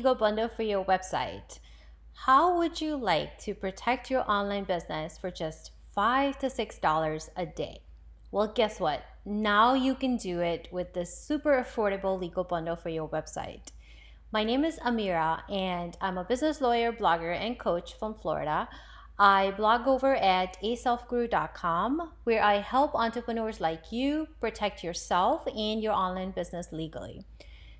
legal bundle for your website. How would you like to protect your online business for just $5 to $6 a day? Well, guess what? Now you can do it with this super affordable legal bundle for your website. My name is Amira, and I'm a business lawyer, blogger, and coach from Florida. I blog over at aselfguru.com, where I help entrepreneurs like you protect yourself and your online business legally.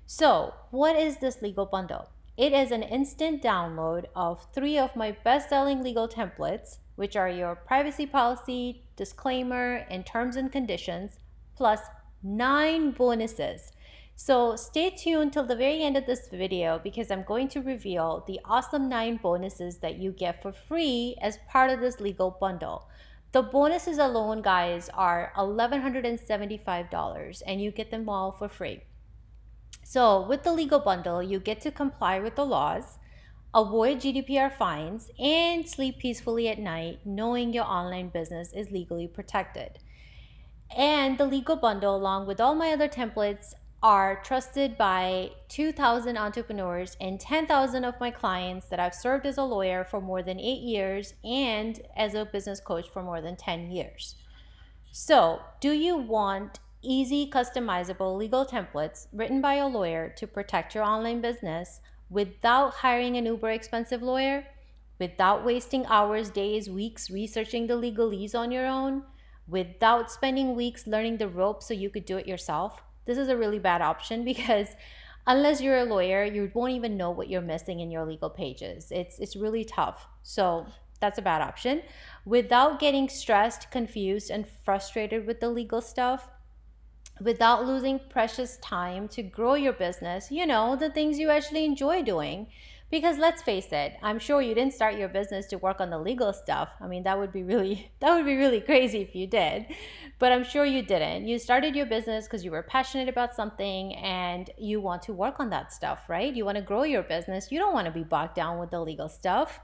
So, what is this legal bundle? It is an instant download of three of my best selling legal templates, which are your privacy policy, disclaimer, and terms and conditions, plus 9 bonuses. So, stay tuned till the very end of this video because I'm going to reveal the awesome 9 bonuses that you get for free as part of this legal bundle. The bonuses alone, guys, are $1,175 and you get them all for free. So, with the legal bundle, you get to comply with the laws, avoid GDPR fines, and sleep peacefully at night knowing your online business is legally protected. And the legal bundle, along with all my other templates, are trusted by 2,000 entrepreneurs and 10,000 of my clients that I've served as a lawyer for more than 8 years and as a business coach for more than 10 years. So, do you want easy, customizable legal templates written by a lawyer to protect your online business without hiring an uber expensive lawyer, without wasting hours, days, weeks researching the legalese on your own, without spending weeks learning the ropes so you could do it yourself? This is a really bad option because unless you're a lawyer, you won't even know what you're missing in your legal pages. It's really tough. So, that's a bad option. Without getting stressed, confused, and frustrated with the legal stuff, without losing precious time to grow your business, the things you actually enjoy doing. Because let's face it, I'm sure you didn't start your business to work on the legal stuff. I mean, that would be really crazy if you did. But I'm sure you didn't. You started your business because you were passionate about something and you want to work on that stuff, right? You want to grow your business. You don't want to be bogged down with the legal stuff.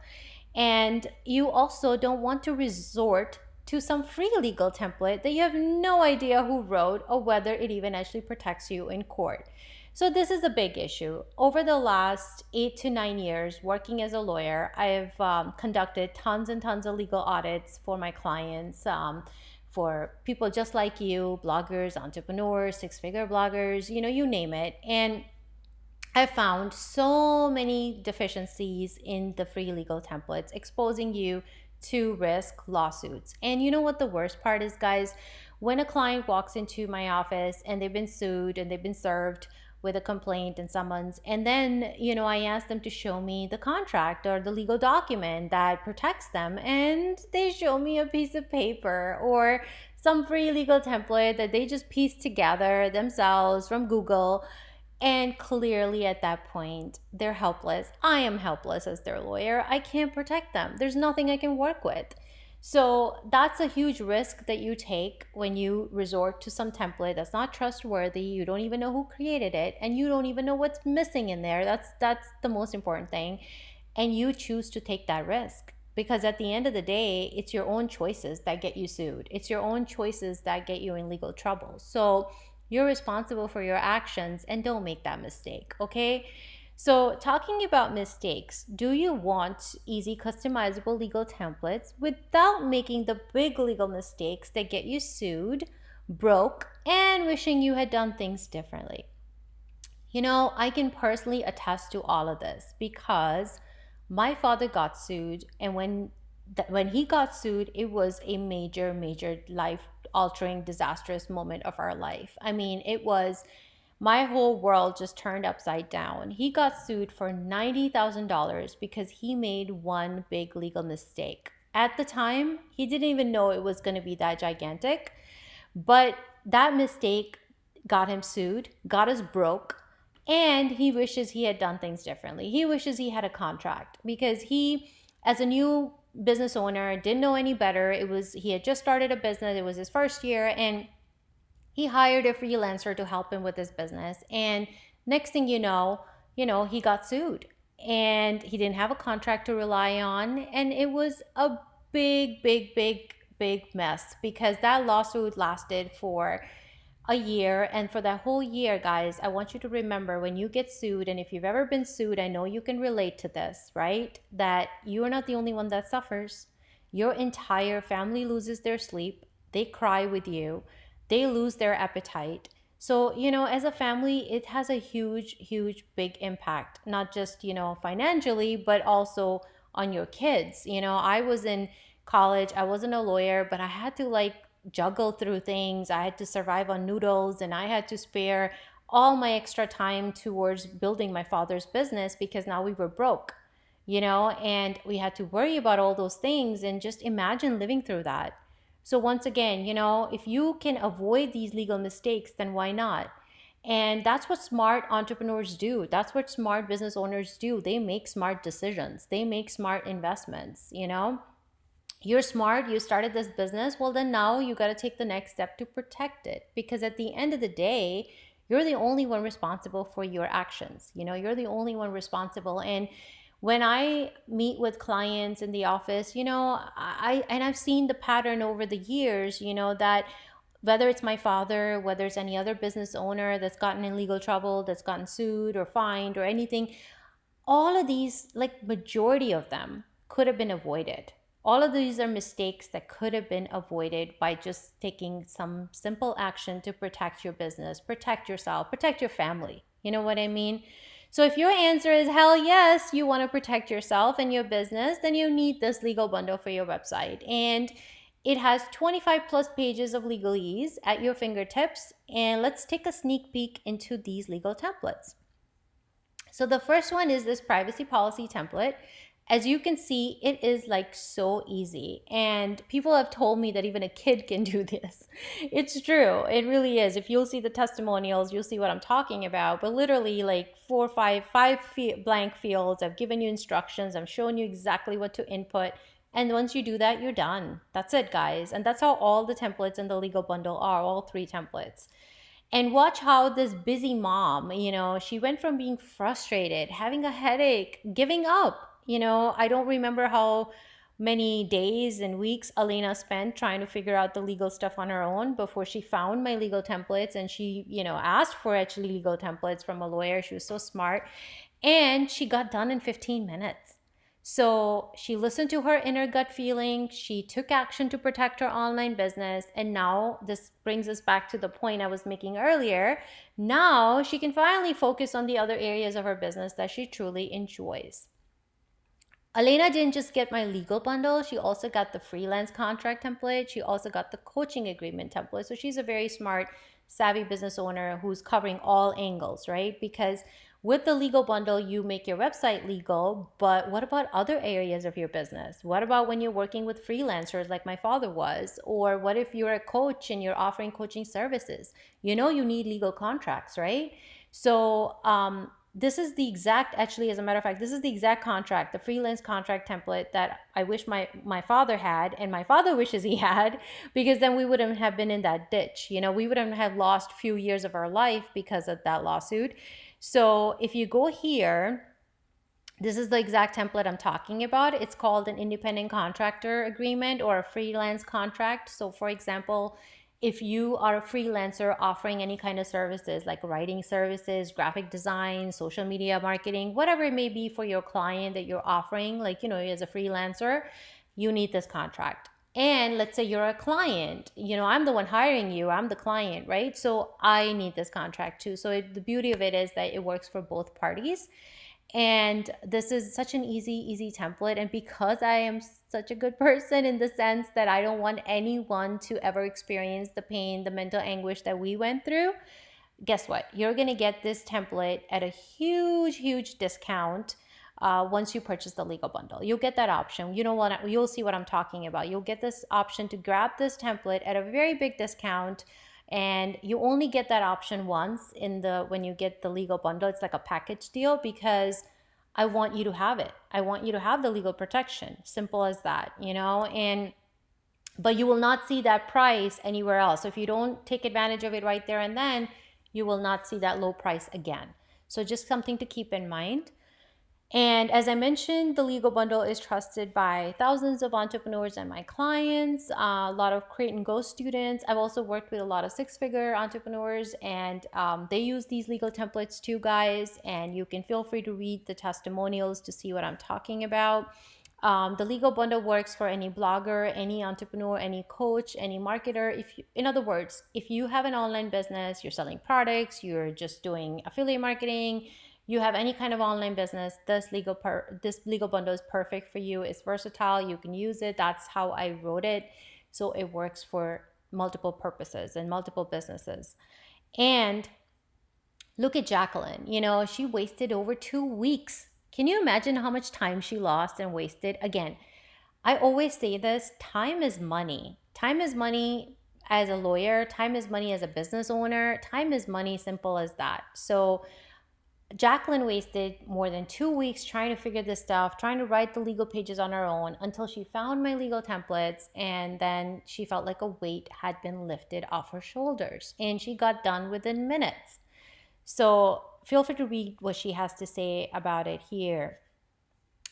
And you also don't want to resort to some free legal template that you have no idea who wrote or whether it even actually protects you in court. So, this is a big issue. Over the last 8 to 9 years working as a lawyer, I've conducted tons and tons of legal audits for my clients, for people just like you, bloggers, entrepreneurs, six-figure bloggers, you name it. And I found so many deficiencies in the free legal templates, exposing you to risk lawsuits. And you know what the worst part is, guys? When a client walks into my office and they've been sued and they've been served with a complaint and summons, and then, I ask them to show me the contract or the legal document that protects them, and they show me a piece of paper or some free legal template that they just pieced together themselves from Google. And clearly at that point, they're helpless. I am helpless as their lawyer. I can't protect them. There's nothing I can work with. So that's a huge risk that you take when you resort to some template that's not trustworthy. You don't even know who created it, and you don't even know what's missing in there. That's the most important thing. And you choose to take that risk. Because at the end of the day, it's your own choices that get you sued. It's your own choices that get you in legal trouble. So you're responsible for your actions and don't make that mistake, okay? So, talking about mistakes, do you want easy, customizable legal templates without making the big legal mistakes that get you sued, broke, and wishing you had done things differently? I can personally attest to all of this because my father got sued, and when he got sued, it was a major, major life altering, disastrous moment of our life. I mean, it was my whole world just turned upside down. He got sued for $90,000 because he made one big legal mistake. At the time, he didn't even know it was going to be that gigantic, but that mistake got him sued, got us broke, and he wishes he had done things differently. He wishes he had a contract because he, as a new business owner, didn't know any better. He had just started a business. It was his first year, and he hired a freelancer to help him with his business. And next thing he got sued, and he didn't have a contract to rely on, and it was a big, big, big, big mess because that lawsuit lasted for a year. And for that whole year, guys, I want you to remember when you get sued, and if you've ever been sued, I know you can relate to this, right? That you are not the only one that suffers. Your entire family loses their sleep, they cry with you, they lose their appetite. So, as a family, it has a huge, huge, big impact, not just, financially, but also on your kids. I was in college, I wasn't a lawyer, but I had to like juggle through things. I had to survive on noodles, and I had to spare all my extra time towards building my father's business because now we were broke, and we had to worry about all those things. And just imagine living through that. So, once again, if you can avoid these legal mistakes, then why not? And that's what smart entrepreneurs do. That's what smart business owners do. They make smart decisions, they make smart investments. You're smart, you started this business, well, then now you got to take the next step to protect it, because at the end of the day, you're the only one responsible for your actions. You're the only one responsible. And when I meet with clients in the office, I've seen the pattern over the years, that whether it's my father, whether it's any other business owner that's gotten in legal trouble, that's gotten sued or fined or anything, all of these, like majority of them, could have been avoided. All of these are mistakes that could have been avoided by just taking some simple action to protect your business, protect yourself, protect your family. You know what I mean? So if your answer is hell yes, you want to protect yourself and your business, then you need this legal bundle for your website. And it has 25 plus pages of legalese at your fingertips. And let's take a sneak peek into these legal templates. So the first one is this privacy policy template. As you can see, it is like so easy. And people have told me that even a kid can do this. It's true. It really is. If you'll see the testimonials, you'll see what I'm talking about. But literally like five blank fields. I've given you instructions. I'm showing you exactly what to input. And once you do that, you're done. That's it, guys. And that's how all the templates in the legal bundle are, all three templates. And watch how this busy mom, she went from being frustrated, having a headache, giving up. I don't remember how many days and weeks Elena spent trying to figure out the legal stuff on her own before she found my legal templates. And she, asked for actually legal templates from a lawyer. She was so smart. And she got done in 15 minutes. So she listened to her inner gut feeling. She took action to protect her online business. And now this brings us back to the point I was making earlier. Now she can finally focus on the other areas of her business that she truly enjoys. Elena didn't just get my legal bundle, she also got the freelance contract template. She also got the coaching agreement template. So she's a very smart, savvy business owner who's covering all angles, right? Because with the legal bundle, you make your website legal, but what about other areas of your business? What about when you're working with freelancers like my father was? Or what if you're a coach and you're offering coaching services? You need legal contracts, right? So, this is the exact, actually, as a matter of fact, this is the exact contract, the freelance contract template that I wish my father had, and my father wishes he had, because then we wouldn't have been in that ditch. We wouldn't have lost few years of our life because of that lawsuit. So if you go here, this is the exact template I'm talking about. It's called an independent contractor agreement or a freelance contract. So for example, if you are a freelancer offering any kind of services like writing services, graphic design, social media marketing, whatever it may be for your client that you're offering, like, as a freelancer, you need this contract. And let's say you're a client, I'm the one hiring you, I'm the client, right? So I need this contract too. So the beauty of it is that it works for both parties. And this is such an easy template. And because I am such a good person in the sense that I don't want anyone to ever experience the pain, the mental anguish that we went through, guess what? You're going to get this template at a huge discount once you purchase the legal bundle. You'll get that option. You'll see what I'm talking about. You'll get this option to grab this template at a very big discount. And you only get that option once when you get the legal bundle. It's like a package deal because I want you to have it. I want you to have the legal protection. Simple as that, but you will not see that price anywhere else. So if you don't take advantage of it right there and then, you will not see that low price again. So just something to keep in mind. And as I mentioned, the legal bundle is trusted by thousands of entrepreneurs and my clients, a lot of create and go students. I've also worked with a lot of six-figure entrepreneurs, and they use these legal templates too, guys. And you can feel free to read the testimonials to see what I'm talking about. The legal bundle works for any blogger, any entrepreneur, any coach, any marketer. If you, in other words, if you have an online business, you're selling products, you're just doing affiliate marketing, you have any kind of online business, this legal bundle is perfect for you. It's versatile. You can use it. That's how I wrote it, so it works for multiple purposes and multiple businesses. And look at Jacqueline. She wasted over 2 weeks. Can you imagine how much time she lost and wasted? Again, I always say this: time is money. Time is money as a lawyer, time is money as a business owner, time is money, simple as that. So Jacqueline wasted more than 2 weeks trying to figure this stuff, trying to write the legal pages on her own until she found my legal templates. And then she felt like a weight had been lifted off her shoulders and she got done within minutes. So feel free to read what she has to say about it here.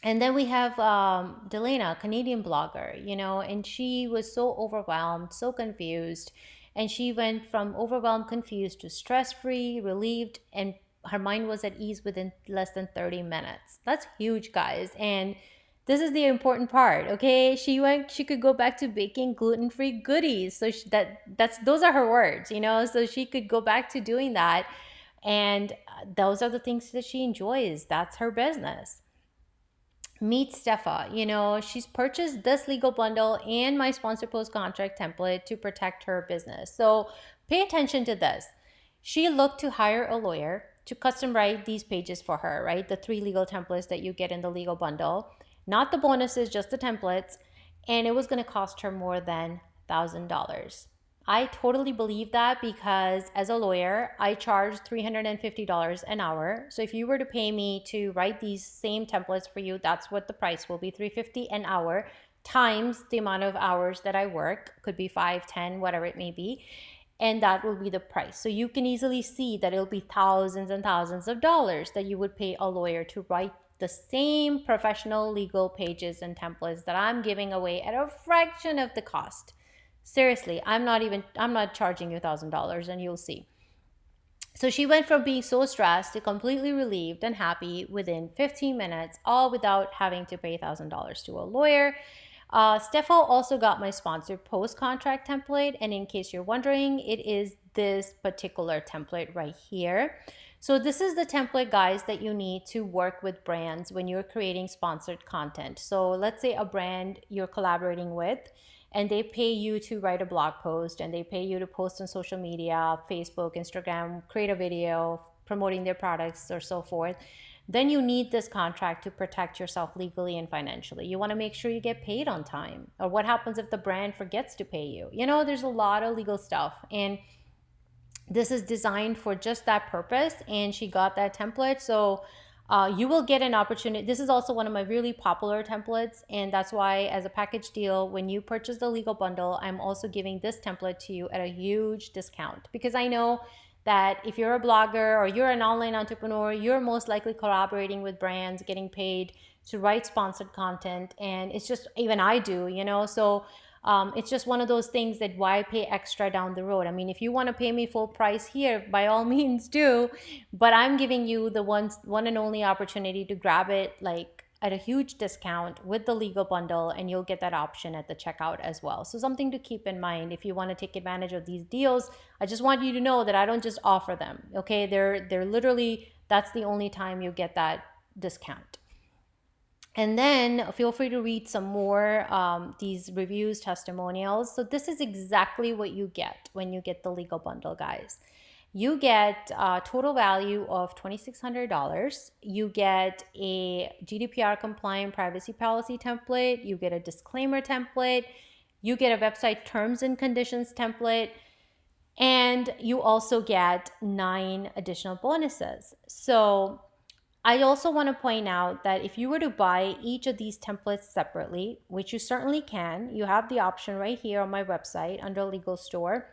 And then we have Delana, Canadian blogger, and she was so overwhelmed, so confused. And she went from overwhelmed, confused to stress free, relieved, and her mind was at ease within less than 30 minutes. That's huge, guys. And this is the important part, okay? She could go back to baking gluten-free goodies. So that's those are her words, so she could go back to doing that. And those are the things that she enjoys. That's her business. Meet Stefa. She's purchased this legal bundle and my sponsor post contract template to protect her business. So pay attention to this. She looked to hire a lawyer to custom write these pages for her, right? The 3 legal templates that you get in the legal bundle, not the bonuses, just the templates. And it was going to cost her more than $1,000. I totally believe that because as a lawyer, I charge $350 an hour. So if you were to pay me to write these same templates for you, that's what the price will be, $350 an hour times the amount of hours that I work. Could be 5, 10, whatever it may be. And that will be the price. So you can easily see that it'll be thousands and thousands of dollars that you would pay a lawyer to write the same professional legal pages and templates that I'm giving away at a fraction of the cost. Seriously, I'm not charging you $1,000, and you'll see. So she went from being so stressed to completely relieved and happy within 15 minutes, all without having to pay $1,000 to a lawyer. Stefo also got my sponsored post contract template. And in case you're wondering, it is this particular template right here. So this is the template, guys, that you need to work with brands when you're creating sponsored content. So let's say a brand you're collaborating with, and they pay you to write a blog post, and they pay you to post on social media, Facebook, Instagram, create a video promoting their products or so forth. Then you need this contract to protect yourself legally and financially. You want to make sure you get paid on time. Or what happens if the brand forgets to pay you? There's a lot of legal stuff. And this is designed for just that purpose. And she got that template. So you will get an opportunity. This is also one of my really popular templates. And that's why, as a package deal, when you purchase the legal bundle, I'm also giving this template to you at a huge discount. Because I know that if you're a blogger or you're an online entrepreneur, you're most likely collaborating with brands, getting paid to write sponsored content. And it's just, even I do, so it's just one of those things that why pay extra down the road? I mean, if you want to pay me full price here, by all means do, but I'm giving you the one and only opportunity to grab it like at a huge discount with the legal bundle, and you'll get that option at the checkout as well. So something to keep in mind if you want to take advantage of these deals. I just want you to know that I don't just offer them, okay? They're literally, that's the only time you get that discount. And then feel free to read some more these reviews, testimonials. So this is exactly what you get when you get the legal bundle, guys. You get a total value of $2,600. You get a GDPR compliant privacy policy template. You get a disclaimer template. You get a website terms and conditions template. And you also get 9 additional bonuses. So I also want to point out that if you were to buy each of these templates separately, which you certainly can, you have the option right here on my website under legal store,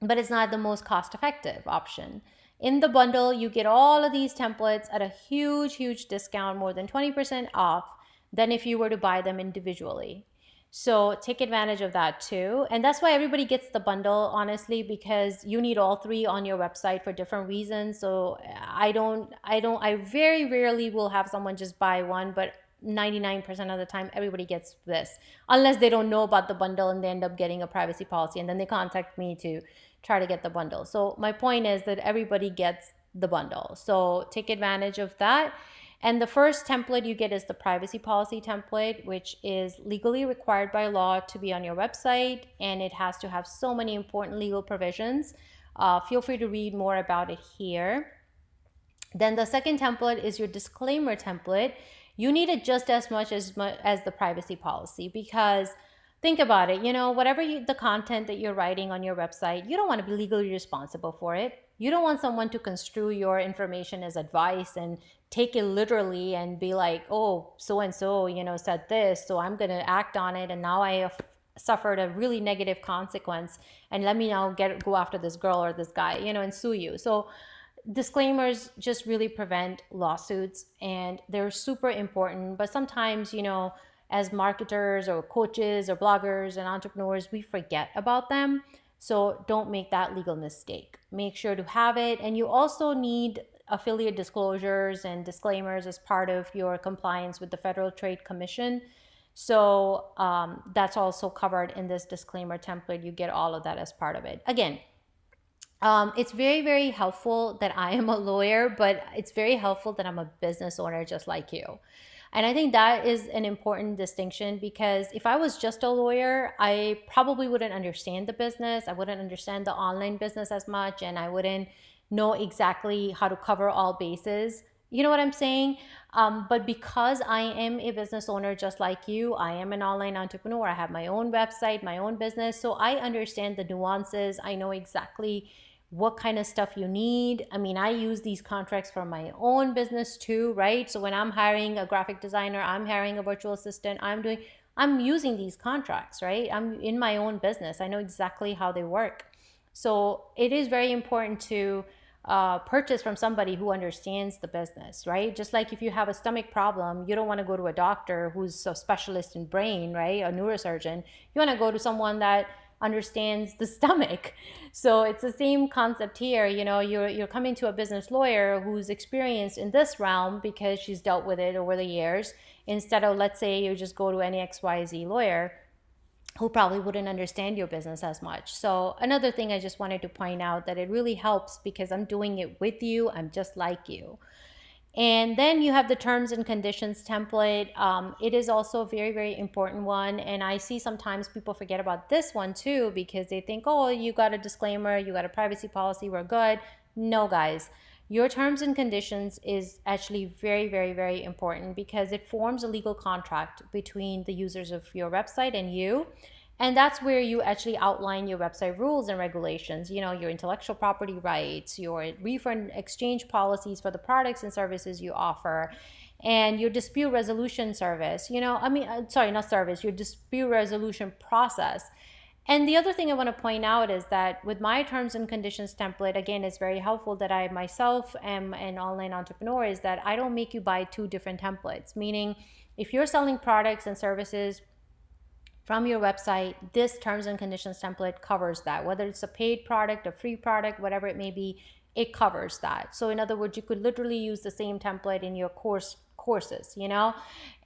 but it's not the most cost effective option. In the bundle, you get all of these templates at a huge, huge discount, more than 20% off than if you were to buy them individually. So take advantage of that too. And that's why everybody gets the bundle, honestly, because you need all three on your website for different reasons. So I very rarely will have someone just buy one, but 99% of the time everybody gets this, unless they don't know about the bundle and they end up getting a privacy policy and then they contact me to try to get the bundle. So my point is that everybody gets the bundle, so take advantage of that. And the first template you get is the privacy policy template, which is legally required by law to be on your website, and it has to have so many important legal provisions. Feel free to read more about it here. Then the second template is your disclaimer template. You need it just as much as the privacy policy, because think about it, whatever the content that you're writing on your website, you don't want to be legally responsible for it. You don't want someone to construe your information as advice and take it literally and be like, oh, so and so, said this, so I'm going to act on it, and now I have suffered a really negative consequence, and let me now go after this girl or this guy, and sue you. So disclaimers just really prevent lawsuits, and they're super important. But sometimes, as marketers or coaches or bloggers and entrepreneurs, we forget about them. So don't make that legal mistake. Make sure to have it. And you also need affiliate disclosures and disclaimers as part of your compliance with the Federal Trade Commission. So that's also covered in this disclaimer template. You get all of that as part of it. Again, it's very, very helpful that I am a lawyer, but it's very helpful that I'm a business owner just like you. And I think that is an important distinction, because if I was just a lawyer, I probably wouldn't understand the business. I wouldn't understand the online business as much, and I wouldn't know exactly how to cover all bases. You know what I'm saying? But because I am a business owner just like you, I am an online entrepreneur. I have my own website, my own business. So I understand the nuances. I know exactly what kind of stuff you need. I mean, I use these contracts for my own business too, right? So when I'm hiring a graphic designer, I'm hiring a virtual assistant, I'm using these contracts, right? I'm in my own business. I know exactly how they work. So it is very important to purchase from somebody who understands the business, right? Just like if you have a stomach problem, you don't want to go to a doctor who's a specialist in brain, right? A neurosurgeon. You want to go to someone that understands the stomach. So it's the same concept here. You're coming to a business lawyer who's experienced in this realm because she's dealt with it over the years, instead of, let's say, you just go to any XYZ lawyer who probably wouldn't understand your business as much. So another thing I just wanted to point out, that it really helps because I'm doing it with you. I'm just like you. And then you have the terms and conditions template. It is also a very, very important one. And I see sometimes people forget about this one too, because they think, oh, you got a disclaimer, you got a privacy policy, we're good. No, guys. Your terms and conditions is actually very, very, very important, because it forms a legal contract between the users of your website and you. And that's where you actually outline your website rules and regulations, your intellectual property rights, your refund exchange policies for the products and services you offer, and your dispute resolution service, sorry, not service, your dispute resolution process. And the other thing I want to point out is that with my terms and conditions template, again, it's very helpful that I myself am an online entrepreneur, is that I don't make you buy two different templates. Meaning, if you're selling products and services from your website, this terms and conditions template covers that. Whether it's a paid product, a free product, whatever it may be, it covers that. So in other words, you could literally use the same template in your courses,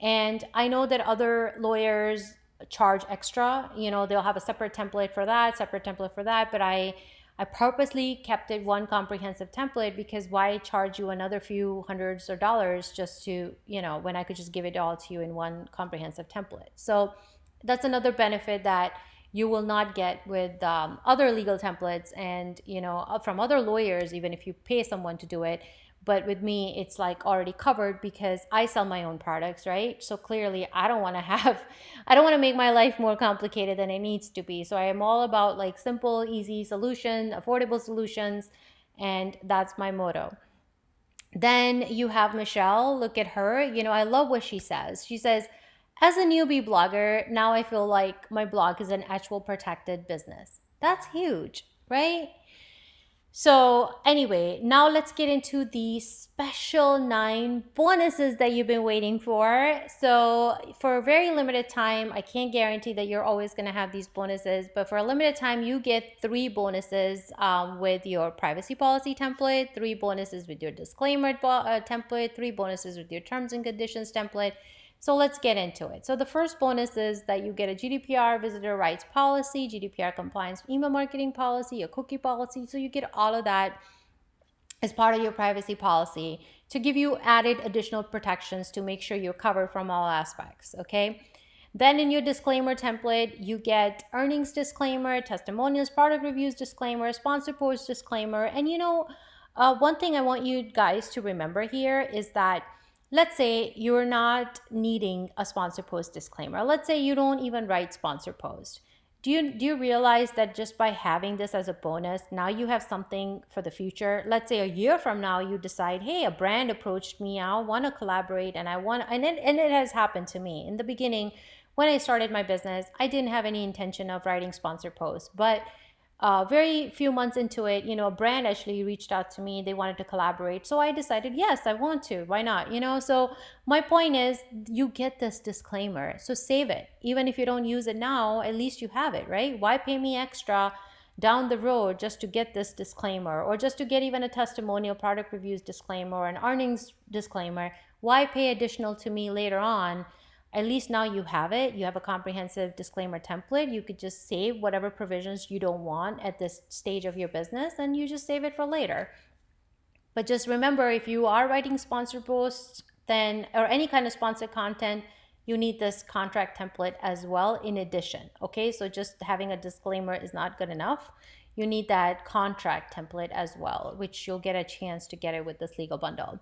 And I know that other lawyers charge extra, they'll have a separate template for that, but I purposely kept it one comprehensive template, because why charge you another few hundreds of dollars just to, when I could just give it all to you in one comprehensive template. So that's another benefit that you will not get with other legal templates and, from other lawyers, even if you pay someone to do it. But with me, it's like already covered because I sell my own products, right? So clearly I don't want to make my life more complicated than it needs to be. So I am all about like simple, easy solution, affordable solutions. And that's my motto. Then you have Michelle. Look at her. I love what she says. She says, as a newbie blogger, now I feel like my blog is an actual protected business. That's huge, right? So, anyway, now let's get into the special 9 bonuses that you've been waiting for. So, for a very limited time, I can't guarantee that you're always going to have these bonuses, but for a limited time, you get 3 bonuses with your privacy policy template, 3 bonuses with your disclaimer template, 3 bonuses with your terms and conditions template. So let's get into it. So the first bonus is that you get a GDPR visitor rights policy, GDPR compliance email marketing policy, a cookie policy. So you get all of that as part of your privacy policy to give you added additional protections to make sure you're covered from all aspects, okay? Then in your disclaimer template, you get earnings disclaimer, testimonials, product reviews disclaimer, sponsor post disclaimer. And one thing I want you guys to remember here is that, let's say you're not needing a sponsor post disclaimer. Let's say you don't even write sponsor post. Do you realize that just by having this as a bonus, now you have something for the future? Let's say a year from now, you decide, hey, a brand approached me, I want to collaborate, and it has happened to me. In the beginning, when I started my business, I didn't have any intention of writing sponsor posts, but very few months into it, a brand actually reached out to me. They wanted to collaborate. So I decided, yes, I want to. Why not? So my point is, you get this disclaimer. So save it. Even if you don't use it now, at least you have it, right? Why pay me extra down the road just to get this disclaimer, or just to get even a testimonial, product reviews disclaimer, or an earnings disclaimer? Why pay additional to me later on? At least now you have it. You have a comprehensive disclaimer template. You could just save whatever provisions you don't want at this stage of your business, and you just save it for later. But just remember, if you are writing sponsor posts, then, or any kind of sponsored content, you need this contract template as well in addition. Okay, so just having a disclaimer is not good enough. You need that contract template as well, which you'll get a chance to get it with this legal bundle.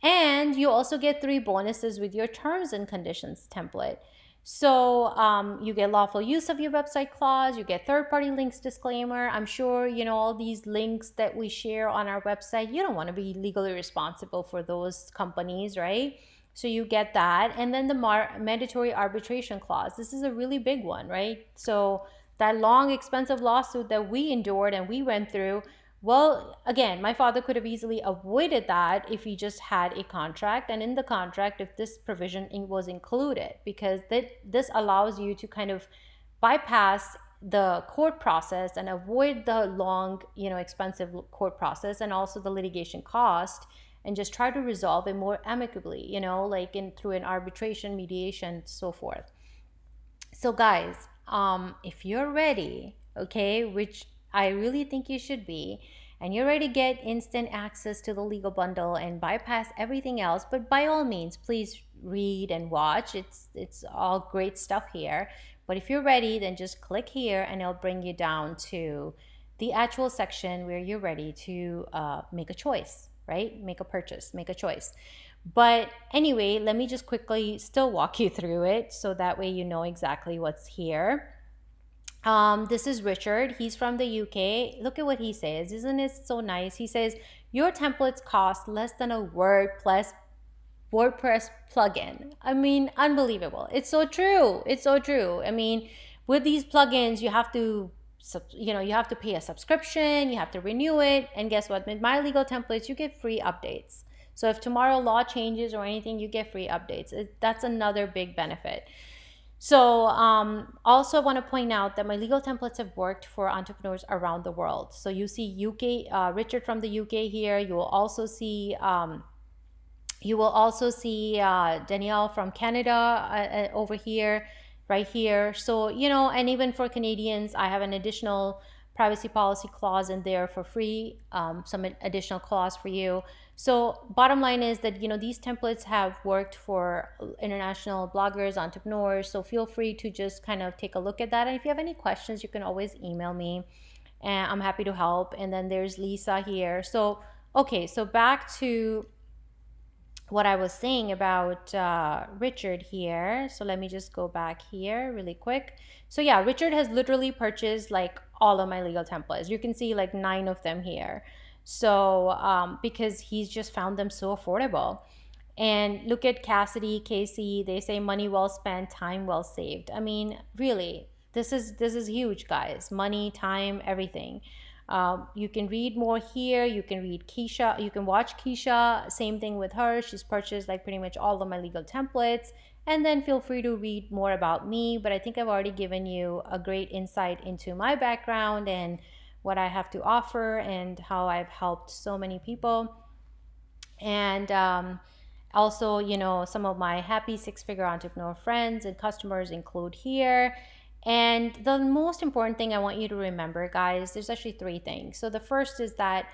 And you also get 3 bonuses with your terms and conditions template. So you get lawful use of your website clause, you get third-party links disclaimer. I'm sure, all these links that we share on our website, you don't want to be legally responsible for those companies, right? So you get that. And then the mandatory arbitration clause. This is a really big one, right? So that long, expensive lawsuit that we endured and we went through, well, again, my father could have easily avoided that if he just had a contract, and in the contract, if this provision was included, because this allows you to kind of bypass the court process and avoid the long, expensive court process, and also the litigation cost, and just try to resolve it more amicably, like through an arbitration, mediation, so forth. So guys, if you're ready, okay, which I really think you should be, and you're ready to get instant access to the legal bundle and bypass everything else, but by all means, please read and watch. It's all great stuff here. But if you're ready, then just click here and it'll bring you down to the actual section where you're ready to make a choice, right? Make a purchase, make a choice. But anyway, let me just quickly still walk you through it so that way you know exactly what's here. This is Richard. He's from the UK. Look at what he says. Isn't it so nice? He says, your templates cost less than a WordPress plugin. I mean, unbelievable. It's so true. It's so true. I mean, with these plugins, you have to pay a subscription, you have to renew it, and guess what? With my legal templates, you get free updates. So if tomorrow law changes or anything, you get free updates. That's another big benefit. So also I want to point out that my legal templates have worked for entrepreneurs around the world. So you see Richard from the UK here. You will also see Danielle from Canada over here, right here. So, and even for Canadians, I have an additional privacy policy clause in there for free, some additional clause for you. So bottom line is that, these templates have worked for international bloggers, entrepreneurs. So feel free to just kind of take a look at that. And if you have any questions, you can always email me and I'm happy to help. And then there's Lisa here. So, okay, so back to what I was saying about Richard here. So let me just go back here really quick. So yeah, Richard has literally purchased like all of my legal templates. You can see like 9 of them here. So because he's just found them so affordable. And look at Cassidy, Casey, they say money well spent, time well saved. I mean, really, this is huge, guys. Money, time, everything. You can read more here. You can read Keisha. You can watch Keisha. Same thing with her. She's purchased like pretty much all of my legal templates. And then feel free to read more about me. But I think I've already given you a great insight into my background and what I have to offer and how I've helped so many people. And also, some of my happy six-figure entrepreneur friends and customers include here. And the most important thing I want you to remember, guys, there's actually three things. So the first is that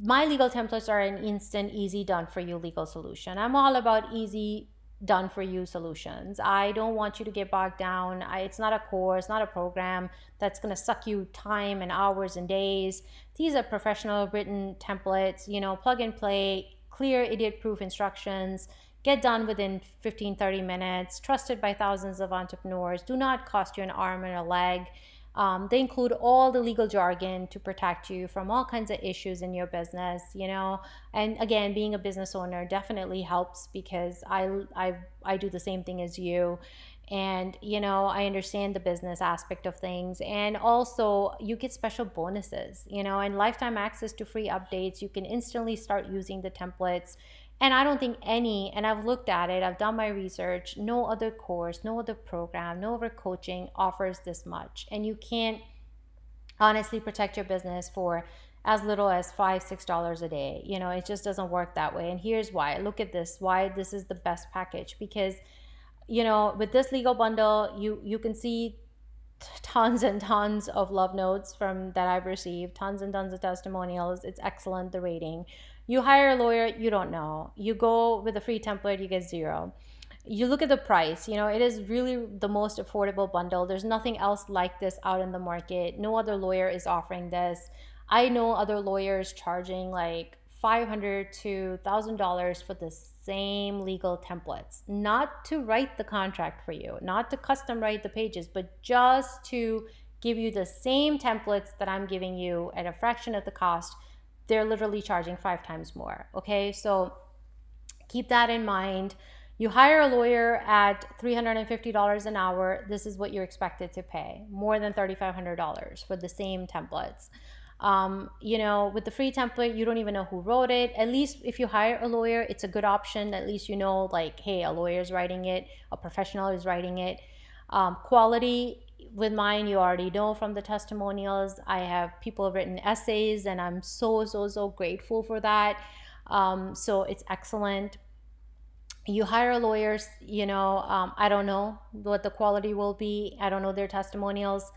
my legal templates are an instant, easy, done for you legal solution. I'm all about easy, done for you solutions. I don't want you to get bogged down. It's not a course, not a program that's going to suck you time and hours and days. These are professional written templates, plug and play, clear, idiot proof instructions. Get done within 15-30 minutes, trusted by thousands of entrepreneurs, do not cost you an arm and a leg. They include all the legal jargon to protect you from all kinds of issues in your business, And again, being a business owner definitely helps because I do the same thing as you. And, I understand the business aspect of things. And also, you get special bonuses, and lifetime access to free updates. You can instantly start using the templates. And I don't think and I've looked at it, I've done my research, no other course, no other program, no other coaching offers this much. And you can't honestly protect your business for as little as $5-6 a day. It just doesn't work that way. And here's why. Look at this, why this is the best package. Because, with this legal bundle, you can see tons and tons of love notes from that I've received, tons and tons of testimonials. It's excellent, the rating. You hire a lawyer, you don't know. You go with a free template, you get zero. You look at the price, it is really the most affordable bundle. There's nothing else like this out in the market. No other lawyer is offering this. I know other lawyers charging like $500 to $1,000 for the same legal templates, not to write the contract for you, not to custom write the pages, but just to give you the same templates that I'm giving you at a fraction of the cost. They're literally charging 5 times more. Okay, so keep that in mind. You hire a lawyer at $350 an hour. This is what you're expected to pay, more than $3,500 for the same templates. With the free template, you don't even know who wrote it. At least if you hire a lawyer, it's a good option. At least like, hey, a lawyer is writing it, a professional is writing it. Quality with mine, you already know from the testimonials. I have people written essays, and I'm so, so, so grateful for that. So it's excellent. You hire lawyers, I don't know what the quality will be. I don't know their testimonials.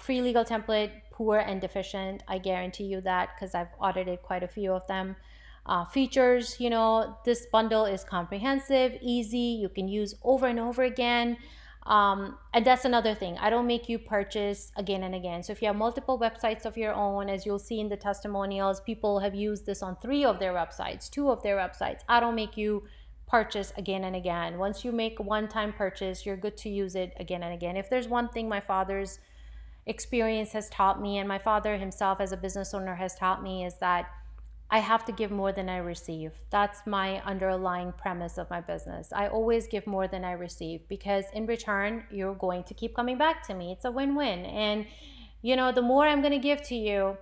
Free legal template, poor and deficient. I guarantee you that because I've audited quite a few of them. Features, this bundle is comprehensive, easy, you can use over and over again. And that's another thing. I don't make you purchase again and again. So if you have multiple websites of your own, as you'll see in the testimonials, people have used this on 3 of their websites, 2 of their websites. I don't make you purchase again and again. Once you make a one-time purchase, you're good to use it again and again. If there's one thing my father's experience has taught me, and my father himself as a business owner has taught me, is that I have to give more than I receive. That's my underlying premise of my business. I always give more than I receive because in return, you're going to keep coming back to me. It's a win-win. And, the more I'm going to give to you,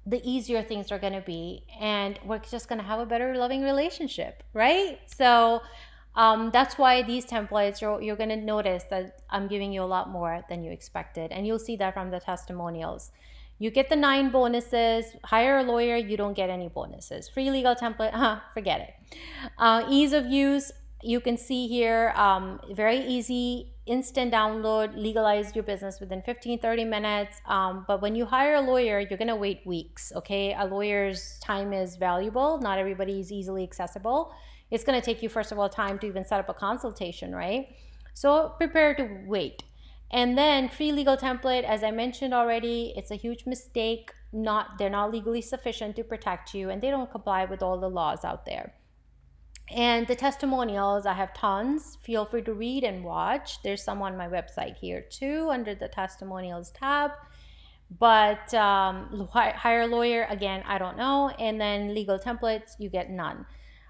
the easier things are going to be. And we're just going to have a better loving relationship, right? So that's why these templates, you're going to notice that I'm giving you a lot more than you expected. And you'll see that from the testimonials. You get the 9 bonuses. Hire a lawyer, you don't get any bonuses. Free legal template, forget it. Ease of use, you can see here, very easy, instant download, legalize your business within 15-30 minutes. But when you hire a lawyer, you're gonna wait weeks, okay? A lawyer's time is valuable. Not everybody is easily accessible. It's gonna take you, first of all, time to even set up a consultation, right? So prepare to wait. And then free legal template, as I mentioned already, it's a huge mistake. They're not legally sufficient to protect you, and they don't comply with all the laws out there. And the testimonials, I have tons. Feel free to read and watch. There's some on my website here too, under the testimonials tab. But hire a lawyer, again, I don't know. And then legal templates, you get none.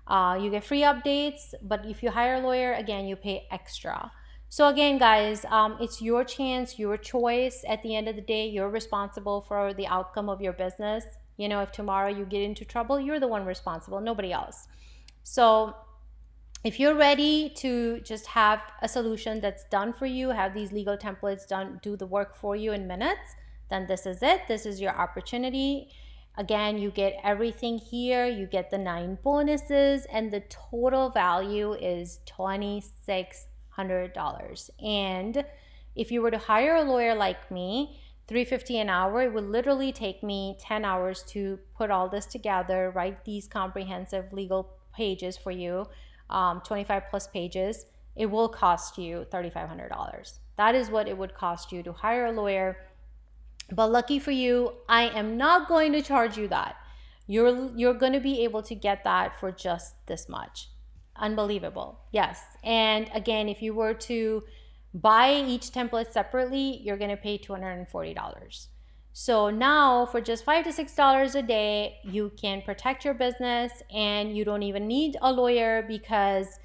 You get free updates, but if you hire a lawyer, again, you pay extra. So again, guys, it's your chance, your choice. At the end of the day, you're responsible for the outcome of your business. You know, if tomorrow you get into trouble, you're the one responsible, nobody else. So if you're ready to just have a solution that's done for you, have these legal templates done, do the work for you in minutes, then this is it. This is your opportunity. Again, you get everything here. You get the 9 bonuses, and the total value is $2,600. And if you were to hire a lawyer like me, $350 an hour, it would literally take me 10 hours to put all this together, write these comprehensive legal pages for you, 25 plus pages. It will cost you $3,500. That is what it would cost you to hire a lawyer. But lucky for you, I am not going to charge you that. You're going to be able to get that for just this much. Unbelievable. Yes. And again, if you were to buy each template separately, you're going to pay $240. So now for just $5 to $6 a day, you can protect your business, and you don't even need a lawyer, because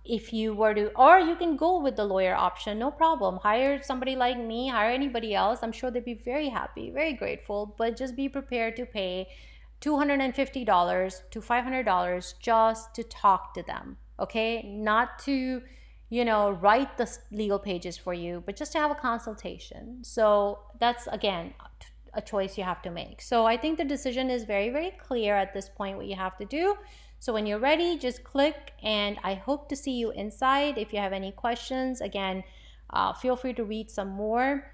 if you were to, or you can go with the lawyer option, no problem. Hire somebody like me, hire anybody else. I'm sure they'd be very happy, very grateful, but just be prepared to pay $250 to $500 just to talk to them. Okay. Not to, write the legal pages for you, but just to have a consultation. So that's, again, a choice you have to make. So I think the decision is very, very clear at this point what you have to do. So when you're ready, just click, and I hope to see you inside. If you have any questions, again, feel free to read some more.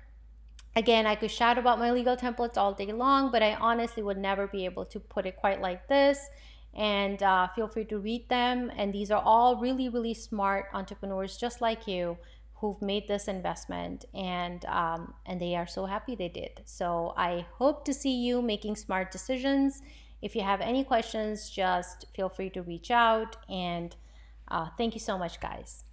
Again, I could shout about my legal templates all day long, but I honestly would never be able to put it quite like this. And feel free to read them. And these are all really, really smart entrepreneurs just like you who've made this investment, and they are so happy they did. So I hope to see you making smart decisions. If you have any questions, just feel free to reach out. And thank you so much, guys.